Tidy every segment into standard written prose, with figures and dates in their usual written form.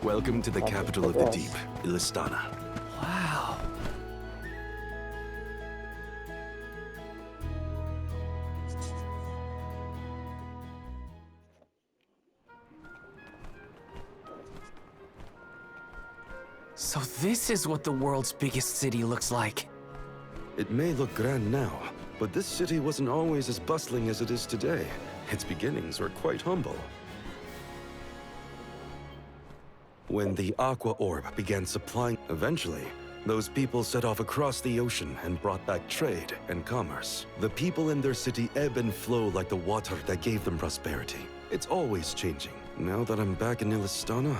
Welcome to the capital of the deep, Illistana. Wow. So this is what the world's biggest city looks like. It may look grand now, but this city wasn't always as bustling as it is today. Its beginnings were quite humble. When the Aqua Orb began supplying, eventually, those people set off across the ocean and brought back trade and commerce. The people in their city ebb and flow like the water that gave them prosperity. It's always changing. Now that I'm back in Illistana,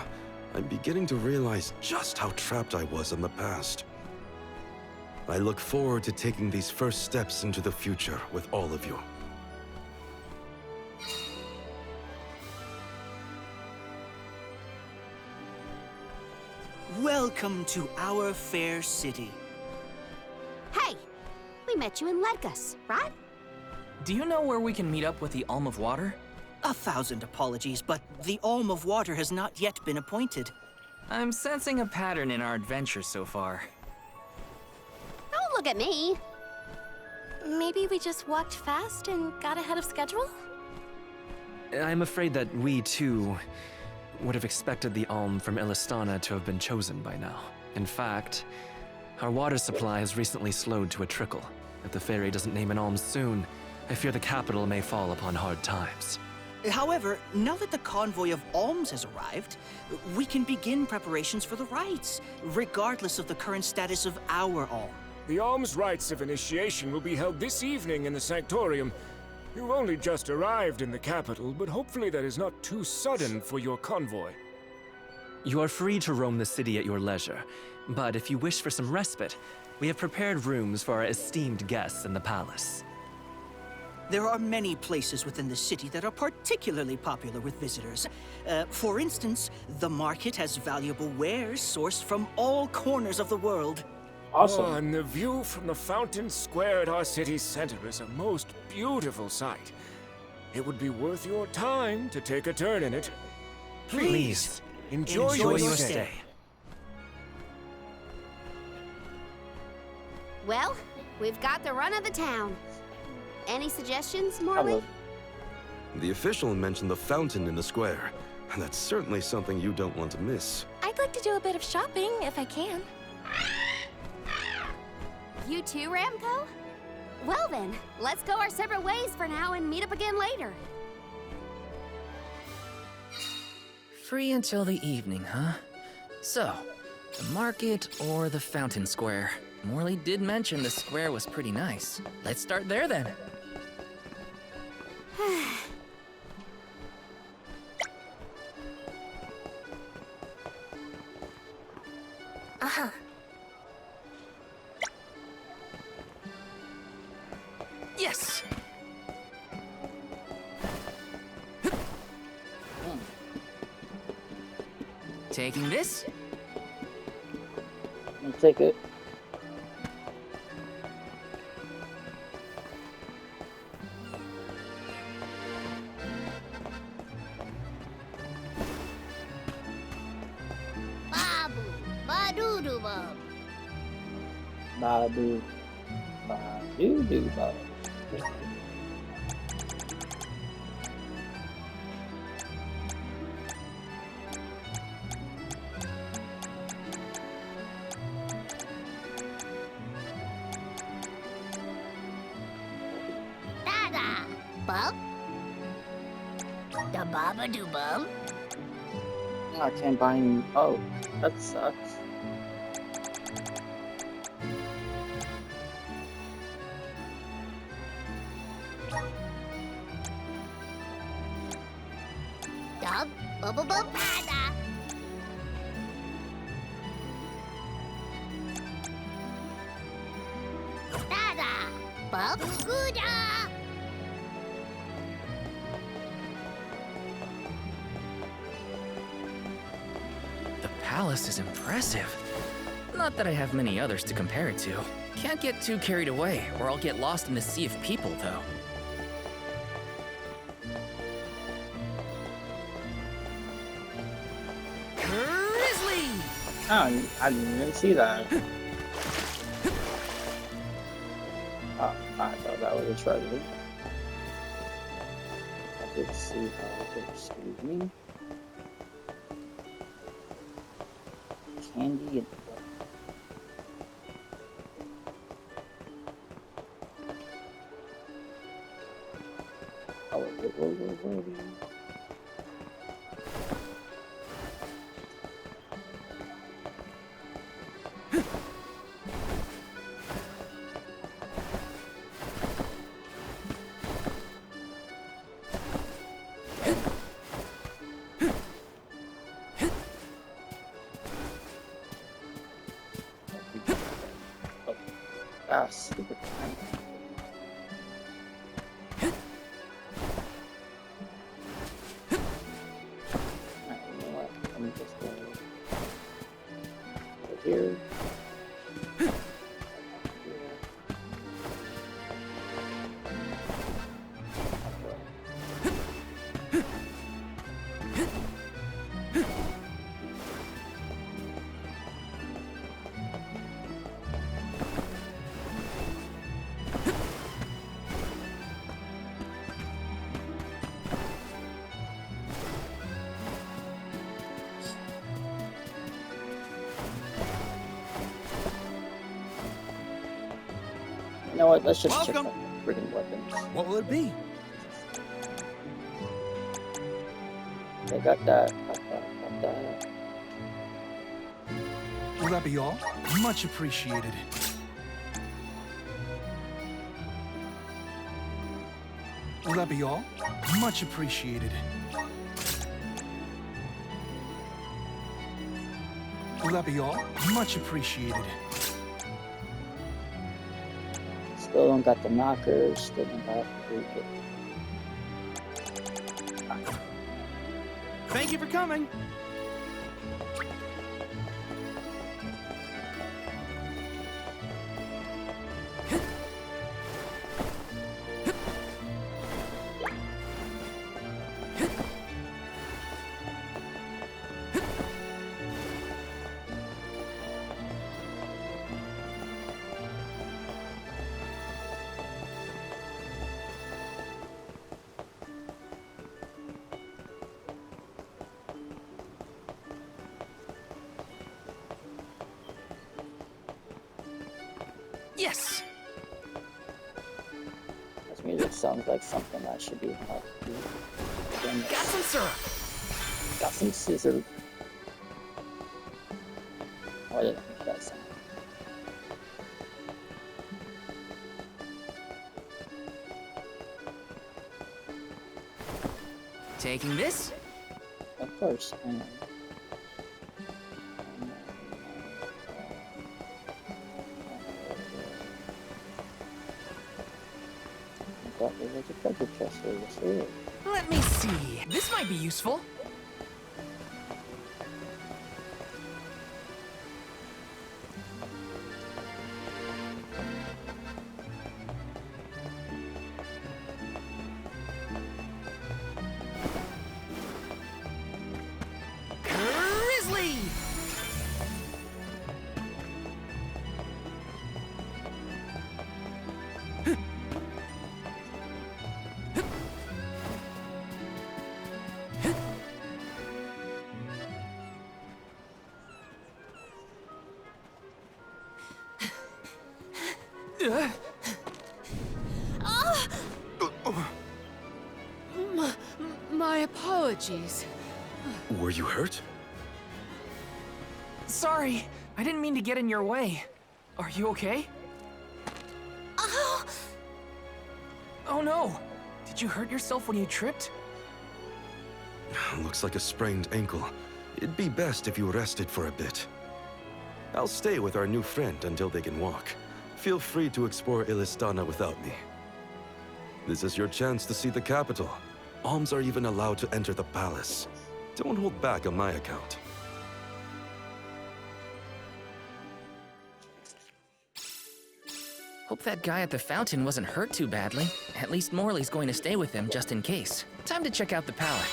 I'm beginning to realize just how trapped I was in the past. I look forward to taking these first steps into the future with all of you. Welcome to our fair city. Hey, we met you in Ledgus, right? Do you know where we can meet up with the Alm of Water? 1,000 apologies, but the Alm of Water has not yet been appointed. I'm sensing a pattern in our adventure so far. Don't look at me. Maybe we just walked fast and got ahead of schedule? I'm afraid that we, too, would have expected the Alm from Illistana to have been chosen by now. In fact, our water supply has recently slowed to a trickle. If the Fairy doesn't name an Alm soon, I fear the capital may fall upon hard times. However, now that the convoy of alms has arrived, we can begin preparations for the rites, regardless of the current status of our alm. The alms rites of initiation will be held this evening in the Sanctorium. You've only just arrived in the capital, but hopefully that is not too sudden for your convoy. You are free to roam the city at your leisure, but if you wish for some respite, we have prepared rooms for our esteemed guests in the palace. There are many places within the city that are particularly popular with visitors. For instance, the market has valuable wares sourced from all corners of the world. Awesome. Oh, and the view from the fountain square at our city's center is a most beautiful sight. It would be worth your time to take a turn in it. Please, enjoy your your stay. stay. Well, we've got the run of the town. Any suggestions, Morley? The official mentioned the fountain in the square, and that's certainly something you don't want to miss. I'd like to do a bit of shopping, if I can. You too, Ramco? Well then, let's go our separate ways for now and meet up again later. Free until the evening, huh? So, the market or the fountain square? Morley did mention the square was pretty nice. Let's start there then. Uh-huh. Yes! Taking this? I'll take it. Babu, ba-doo-doo-bum. Badu. Badu. Da-da, bum. Da baba-doo-bum. I can't buy any. Oh, that sucks. Dub, bubble-bum, da-da. Da-da, bum, goo-da. The palace is impressive. Not that I have many others to compare it to. Can't get too carried away, or I'll get lost in the sea of people, though. Oh, I didn't even see that. Oh, I thought that was a treasure. I did see excuse me. Candy and oh, wait. Ah, stupid. Alright, you know what? Let me just go over here. You know what? Let's just check out friggin' weapons. What will it be? They got that. Got that. Will that be all? Much appreciated. Will that be all? Much appreciated. Will that be all? Much appreciated. Still don't got the knockers. Still don't got the Thank you for coming. Yes! This music sounds like something that should be hard to do. Got some syrup! Got some scissor. Why did I make that sound? Taking this? Of course, I know. I thought there was a treasure chest over here. Let me see. This might be useful. Grizzly! My apologies. Were you hurt? Sorry, I didn't mean to get in your way. Are you okay? Oh, Oh no! Did you hurt yourself when you tripped? Looks like a sprained ankle. It'd be best if you rested for a bit. I'll stay with our new friend until they can walk. Feel free to explore Illistana without me. This is your chance to see the capital. Alms are even allowed to enter the palace. Don't hold back on my account. Hope that guy at the fountain wasn't hurt too badly. At least Morley's going to stay with him just in case. Time to check out the palace.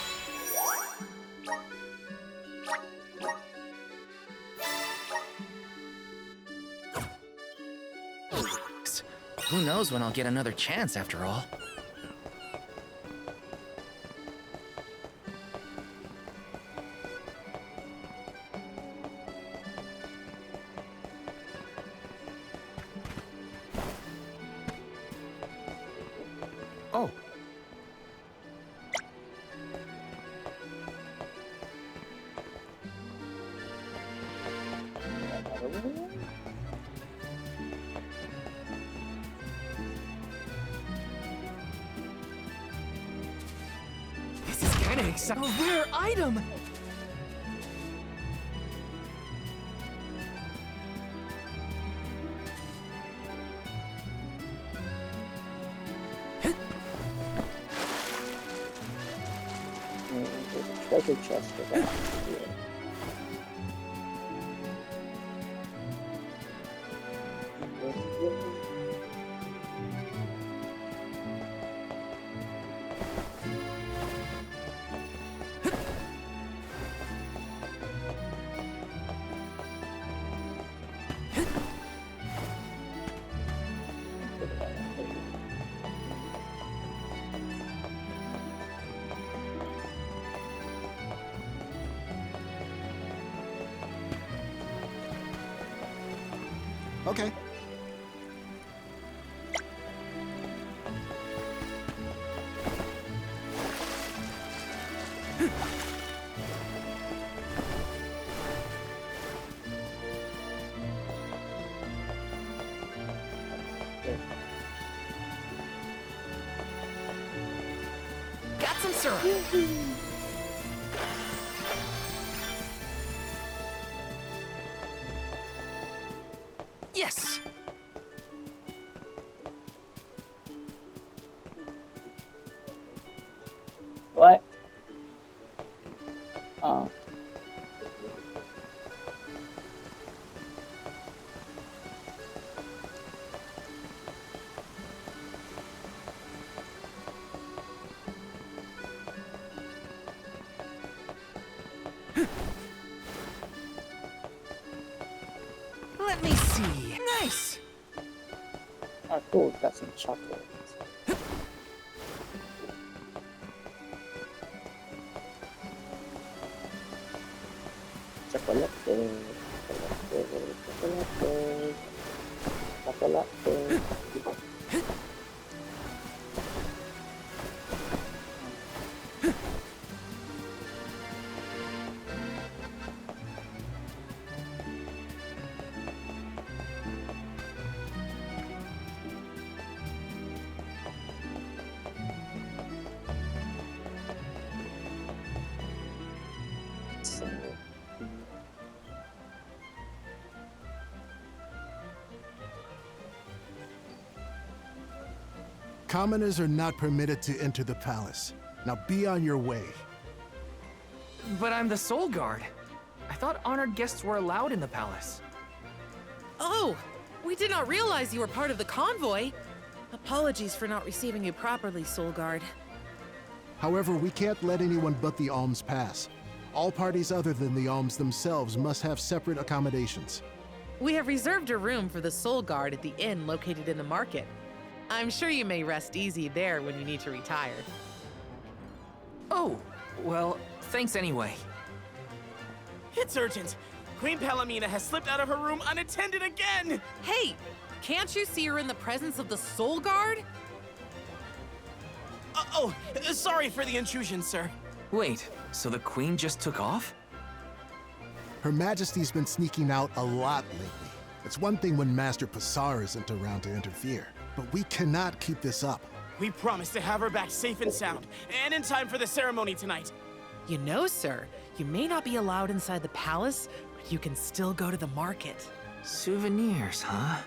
Who knows when I'll get another chance after all? Oh, This is kinda exciting. A rare item! There's a treasure chest for that here. okay. Got some syrup. Yes. What? Oh. Let me see. Nice. Oh, cool. Got some chocolate. Chocolate. Chocolate. Commoners are not permitted to enter the palace. Now be on your way. But I'm the Soul Guard. I thought honored guests were allowed in the palace. Oh, we did not realize you were part of the convoy. Apologies for not receiving you properly, Soul Guard. However, we can't let anyone but the alms pass. All parties other than the alms themselves must have separate accommodations. We have reserved a room for the Soul Guard at the inn located in the market. I'm sure you may rest easy there when you need to retire. Oh, well, thanks anyway. It's urgent. Queen Palomina has slipped out of her room unattended again! Hey, can't you see her in the presence of the Soul Guard? Sorry for the intrusion, sir. Wait, so the queen just took off? Her Majesty's been sneaking out a lot lately. It's one thing when Master Passar isn't around to interfere, but we cannot keep this up. We promised to have her back safe and sound, and in time for the ceremony tonight. You know, sir, you may not be allowed inside the palace, but you can still go to the market. Souvenirs, huh?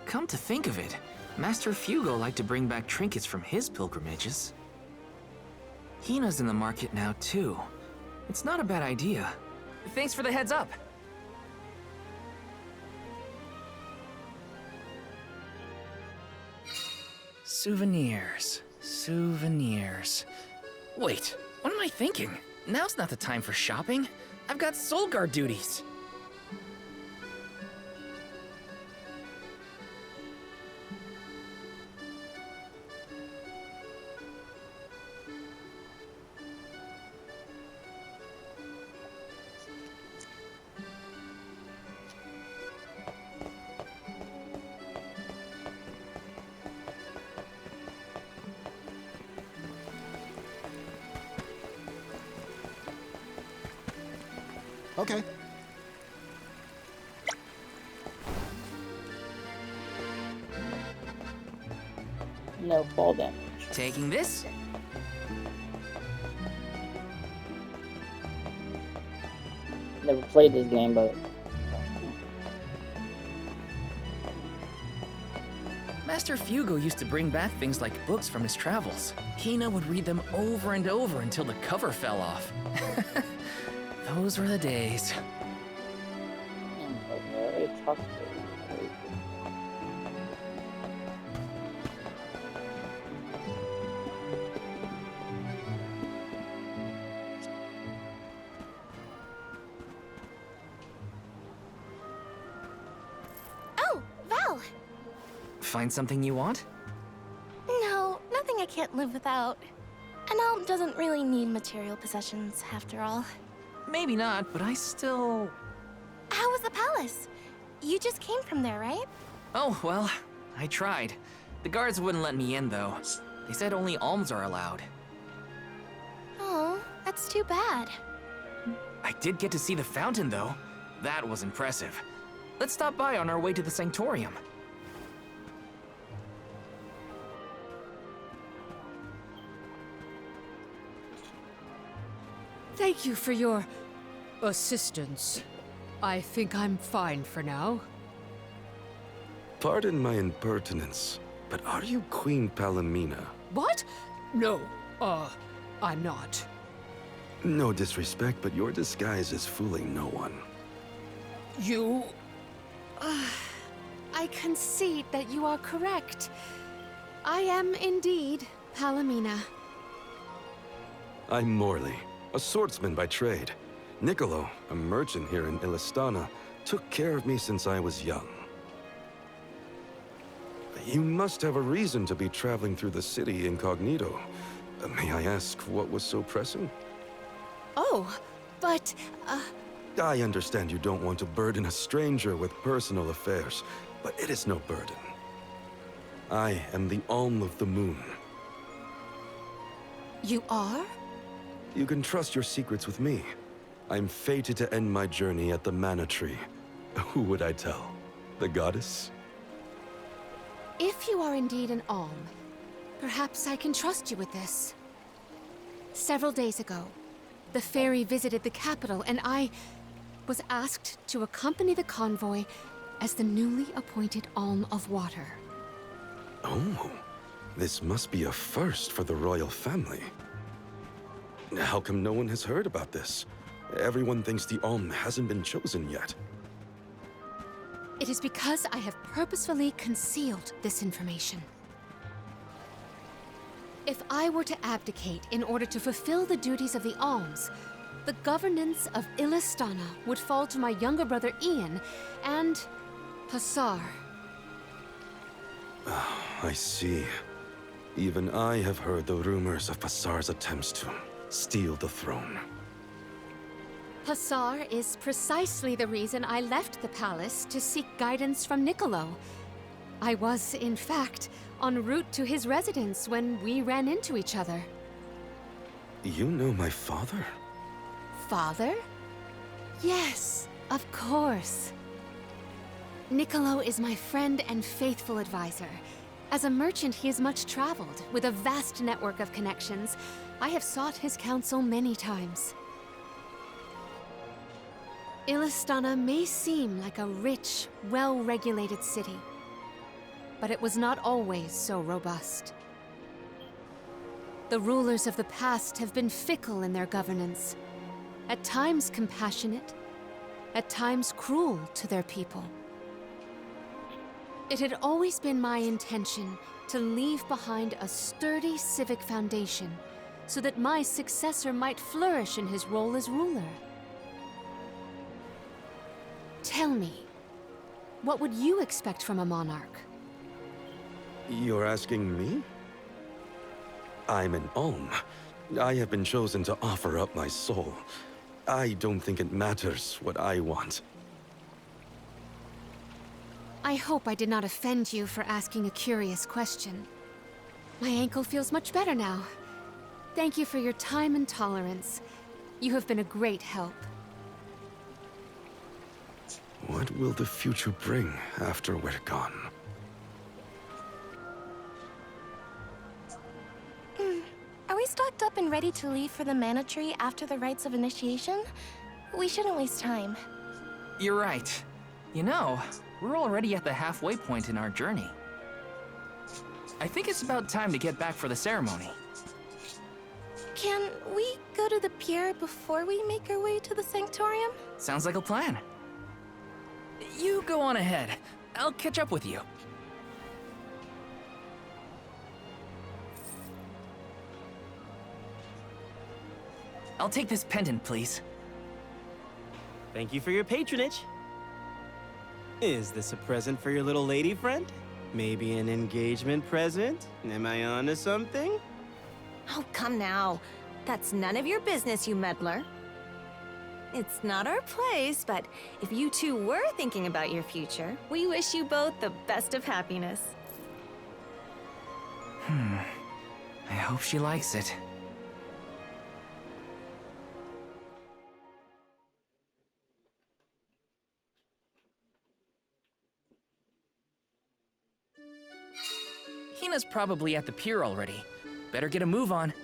Come to think of it, Master Fugo liked to bring back trinkets from his pilgrimages. Hina's in the market now, too. It's not a bad idea. Thanks for the heads up. Souvenirs. Wait, what am I thinking? Now's not the time for shopping. I've got Soul Guard duties. Okay. No fall damage. Taking this? Never played this game, but Master Fugo used to bring back things like books from his travels. Hina would read them over and over until the cover fell off. Those were the days. very tough. Oh, Val! Find something you want? No, nothing I can't live without. An elm doesn't really need material possessions, after all. Maybe not, but I still... How was the palace? You just came from there, right? Oh, well, I tried. The guards wouldn't let me in, though. They said only alms are allowed. Oh, that's too bad. I did get to see the fountain, though. That was impressive. Let's stop by on our way to the Sanctorium. Thank you for your assistance. I think I'm fine for now. Pardon my impertinence, but are you Queen Palomina? What? No, I'm not. No disrespect, but your disguise is fooling no one. You... I concede that you are correct. I am indeed Palomina. I'm Morley, a swordsman by trade. Niccolo, a merchant here in Illistana, took care of me since I was young. You must have a reason to be traveling through the city incognito. May I ask what was so pressing? Oh, but, I understand you don't want to burden a stranger with personal affairs, but it is no burden. I am the Alm of the Moon. You are? You can trust your secrets with me. I'm fated to end my journey at the Mana Tree. Who would I tell? The goddess? If you are indeed an Alm, perhaps I can trust you with this. Several days ago, the fairy visited the capital, and I was asked to accompany the convoy as the newly appointed Alm of Water. Oh, this must be a first for the royal family. How come no one has heard about this? Everyone thinks the Alm hasn't been chosen yet. It is because I have purposefully concealed this information. If I were to abdicate in order to fulfill the duties of the Alms, the governance of Illistana would fall to my younger brother Ian and Passar. I see. Even I have heard the rumors of Passar's attempts to steal the throne. Passar is precisely the reason I left the palace to seek guidance from Niccolo. I was, in fact, en route to his residence when we ran into each other. You know my father? Father? Yes, of course. Niccolo is my friend and faithful advisor. As a merchant, he is much traveled, with a vast network of connections. I have sought his counsel many times. Illistana may seem like a rich, well-regulated city, but it was not always so robust. The rulers of the past have been fickle in their governance, at times compassionate, at times cruel to their people. It had always been my intention to leave behind a sturdy civic foundation so that my successor might flourish in his role as ruler. Tell me, what would you expect from a monarch? You're asking me? I'm an Alm. I have been chosen to offer up my soul. I don't think it matters what I want. I hope I did not offend you for asking a curious question. My ankle feels much better now. Thank you for your time and tolerance. You have been a great help. What will the future bring after we're gone? Are we stocked up and ready to leave for the Mana Tree after the rites of initiation? We shouldn't waste time. You're right. You know, we're already at the halfway point in our journey. I think it's about time to get back for the ceremony. Can we go to the pier before we make our way to the Sanctorium? Sounds like a plan. You go on ahead. I'll catch up with you. I'll take this pendant, please. Thank you for your patronage. Is this a present for your little lady friend? Maybe an engagement present? Am I onto something? Oh, come now. That's none of your business, you meddler. It's not our place, but if you two were thinking about your future, we wish you both the best of happiness. I hope she likes it. Hina's probably at the pier already. Better get a move on.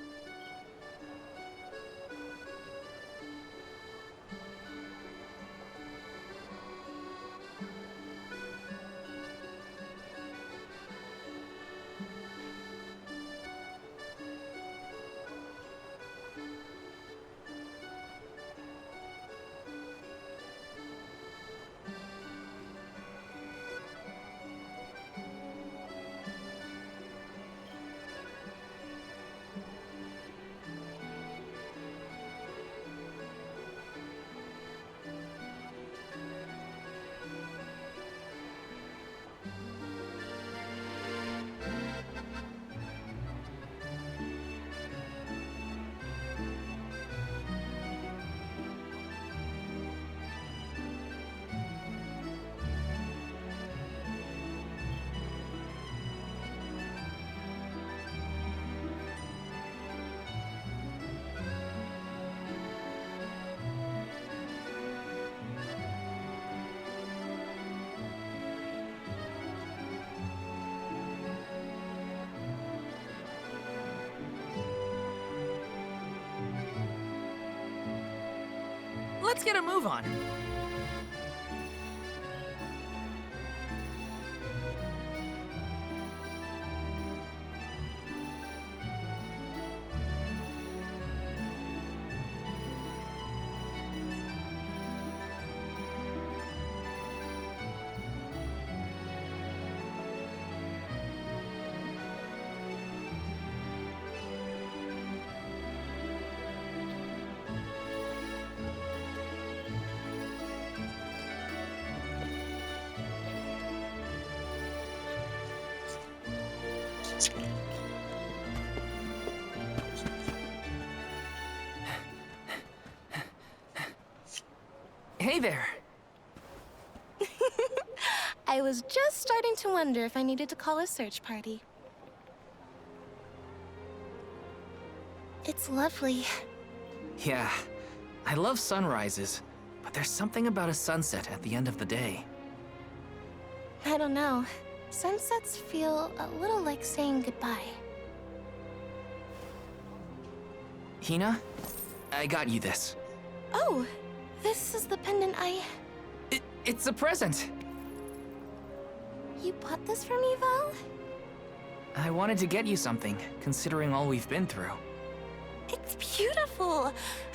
Let's get a move on. Hey there. I was just starting to wonder if I needed to call a search party. It's lovely. Yeah, I love sunrises, but there's something about a sunset at the end of the day. I don't know. Sunsets feel a little like saying goodbye. Hina, I got you this. Oh, this is the pendant It's a present! You bought this for me, Val? I wanted to get you something, considering all we've been through. It's beautiful!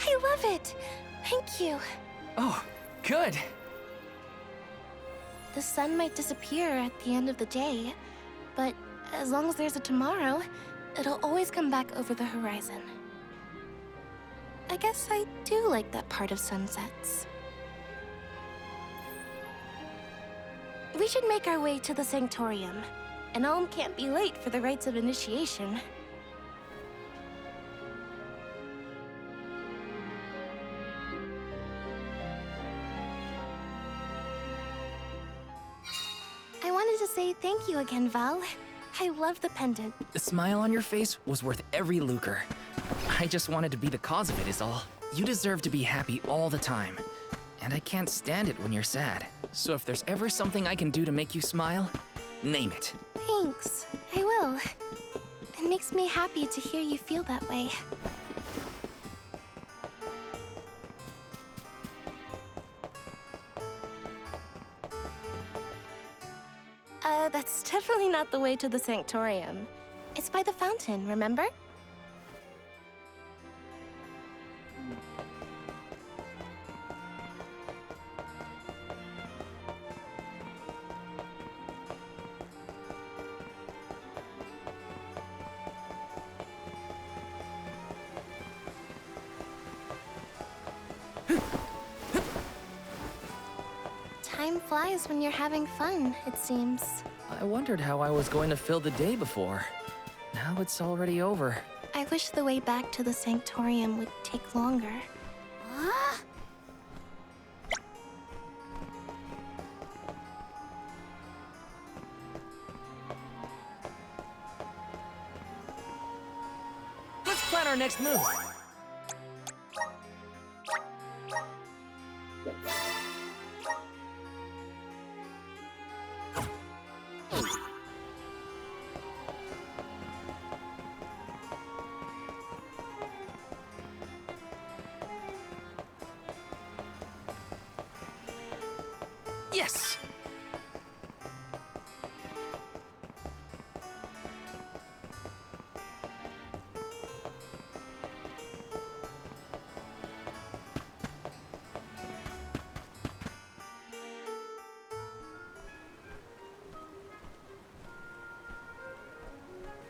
I love it! Thank you. Oh, good! The sun might disappear at the end of the day, but as long as there's a tomorrow, it'll always come back over the horizon. I guess I do like that part of sunsets. We should make our way to the Sanctorium. An alm can't be late for the rites of initiation. I wanted to say thank you again, Val. I love the pendant. The smile on your face was worth every lucre. I just wanted to be the cause of it is all. You deserve to be happy all the time. And I can't stand it when you're sad. So if there's ever something I can do to make you smile, name it. Thanks. I will. It makes me happy to hear you feel that way. That's definitely not the way to the Sanctorium. It's by the fountain, remember? Time flies when you're having fun, it seems. I wondered how I was going to fill the day before. Now it's already over. I wish the way back to the Sanctorium would take longer. Huh? Let's plan our next move. Yes!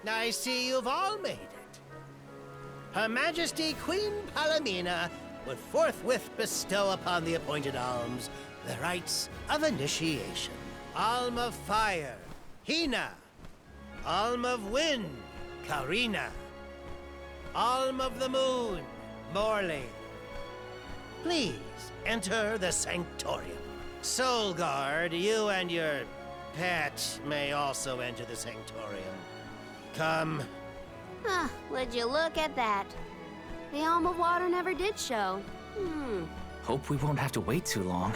I see you've all made it. Her Majesty Queen Palamina would forthwith bestow upon the appointed alms the rites of initiation. Alm of Fire, Hina. Alm of Wind, Karina. Alm of the Moon, Morley. Please enter the Sanctorium. Soul Guard, you and your pet may also enter the Sanctorium. Come. Huh, would you look at that? The Alm of Water never did show. Hope we won't have to wait too long.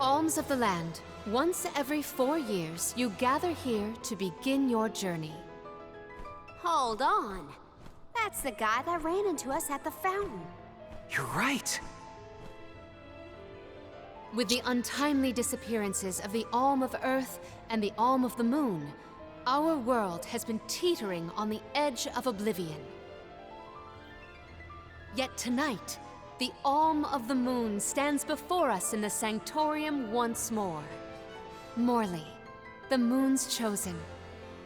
Alms of the Land. Once every 4 years, you gather here to begin your journey. Hold on. That's the guy that ran into us at the fountain. You're right. With the untimely disappearances of the Alm of Earth and the Alm of the Moon, our world has been teetering on the edge of oblivion. Yet tonight, the Alm of the Moon stands before us in the Sanctorium once more. Morley, the Moon's chosen.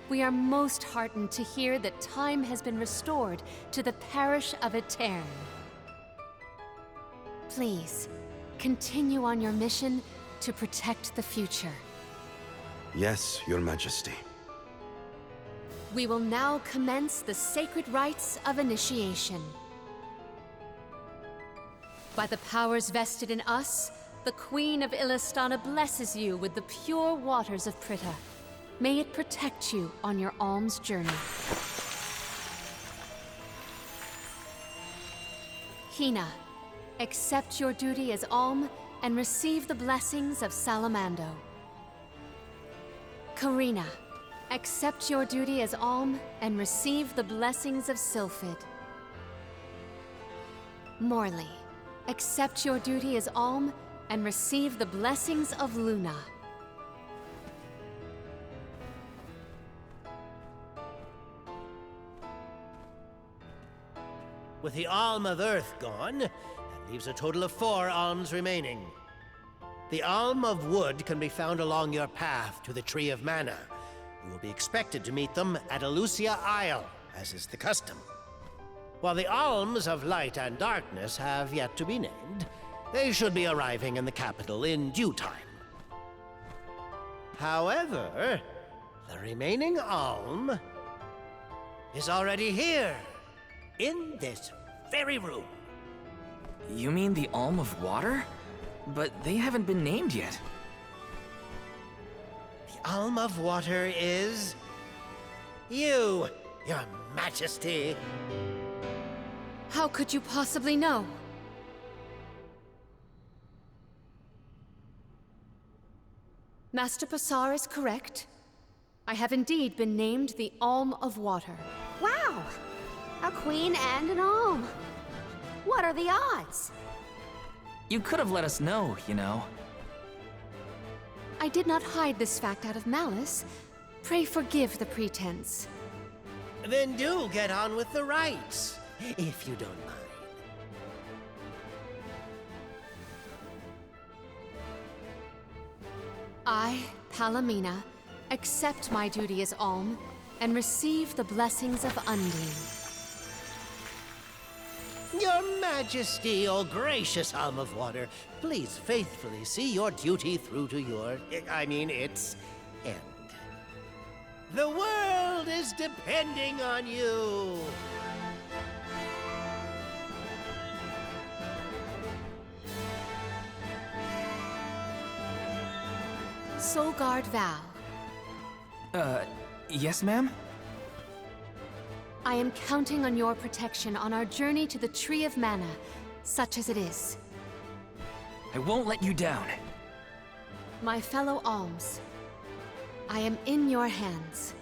We are most heartened to hear that time has been restored to the parish of Aeterne. Please, continue on your mission to protect the future. Yes, Your Majesty. We will now commence the sacred rites of initiation. By the powers vested in us, the Queen of Illistana blesses you with the pure waters of Pritta. May it protect you on your alms journey. Hina, accept your duty as alm and receive the blessings of Salamando. Karina, accept your duty as alm and receive the blessings of Sylphid. Morley, accept your duty as alm and receive the blessings of Luna. With the Alm of Earth gone, that leaves a total of 4 alms remaining. The Alm of Wood can be found along your path to the Tree of Mana. You will be expected to meet them at Elusia Isle, as is the custom. While the Alms of Light and Darkness have yet to be named, they should be arriving in the capital in due time. However, the remaining alm is already here. in this very room. You mean the Alm of Water? But they haven't been named yet. The Alm of Water is... you, Your Majesty. How could you possibly know? Master Passar is correct. I have indeed been named the Alm of Water. Wow! A queen and an alm. What are the odds? You could have let us know, you know. I did not hide this fact out of malice. Pray forgive the pretense. Then do get on with the rites, if you don't mind. I, Palomina, accept my duty as Alm and receive the blessings of Undine. Your Majesty, O gracious Alm of Water, please faithfully see your duty through to its end. The world is depending on you. Solgard Val, Yes, ma'am? I am counting on your protection on our journey to the Tree of Mana, such as it is. I won't let you down. My fellow alms, I am in your hands.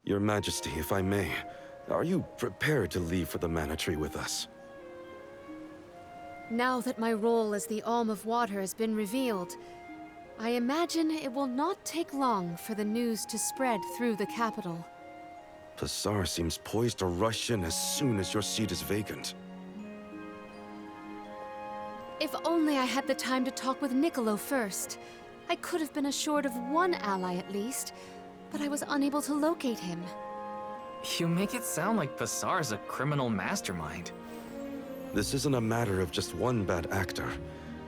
Your Majesty, if I may, are you prepared to leave for the Mana Tree with us? Now that my role as the Alm of Water has been revealed, I imagine it will not take long for the news to spread through the capital. Passar seems poised to rush in as soon as your seat is vacant. If only I had the time to talk with Niccolo first. I could have been assured of one ally at least, but I was unable to locate him. You make it sound like Passar's a criminal mastermind. This isn't a matter of just one bad actor.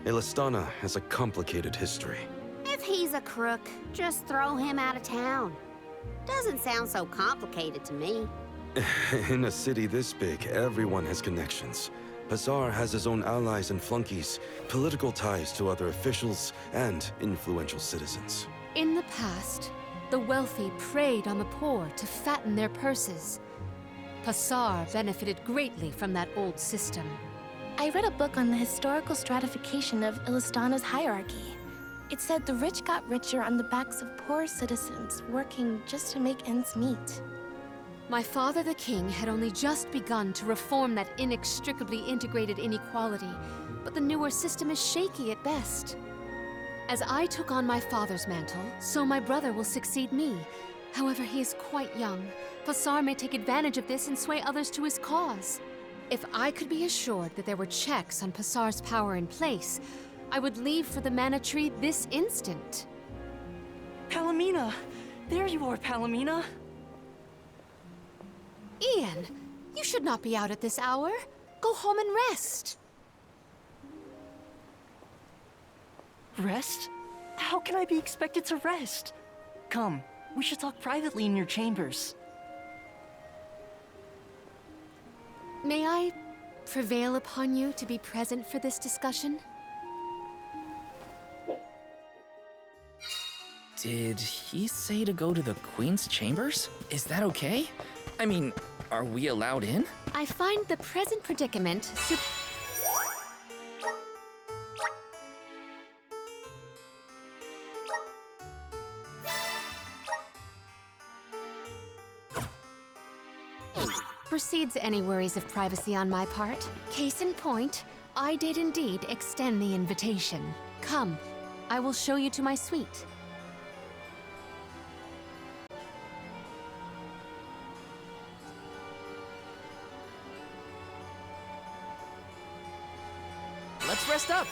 Illistana has a complicated history. If he's a crook, just throw him out of town. Doesn't sound so complicated to me. In a city this big, everyone has connections. Passar has his own allies and flunkies, political ties to other officials, and influential citizens. In the past, the wealthy preyed on the poor to fatten their purses. Passar benefited greatly from that old system. I read a book on the historical stratification of Illistana's hierarchy. It said the rich got richer on the backs of poor citizens working just to make ends meet. My father the king had only just begun to reform that inextricably integrated inequality, but the newer system is shaky at best. As I took on my father's mantle, so my brother will succeed me. However, he is quite young. Passar may take advantage of this and sway others to his cause. If I could be assured that there were checks on Passar's power in place, I would leave for the Mana Tree this instant. Palomina! There you are, Palomina! Ian, you should not be out at this hour. Go home and rest. Rest? How can I be expected to rest? Come, we should talk privately in your chambers. May I prevail upon you to be present for this discussion? Did he say to go to the Queen's chambers? Is that okay? I mean, are we allowed in? I find the present predicament precedes any worries of privacy on my part. Case in point, I did indeed extend the invitation. Come, I will show you to my suite. Let's rest up.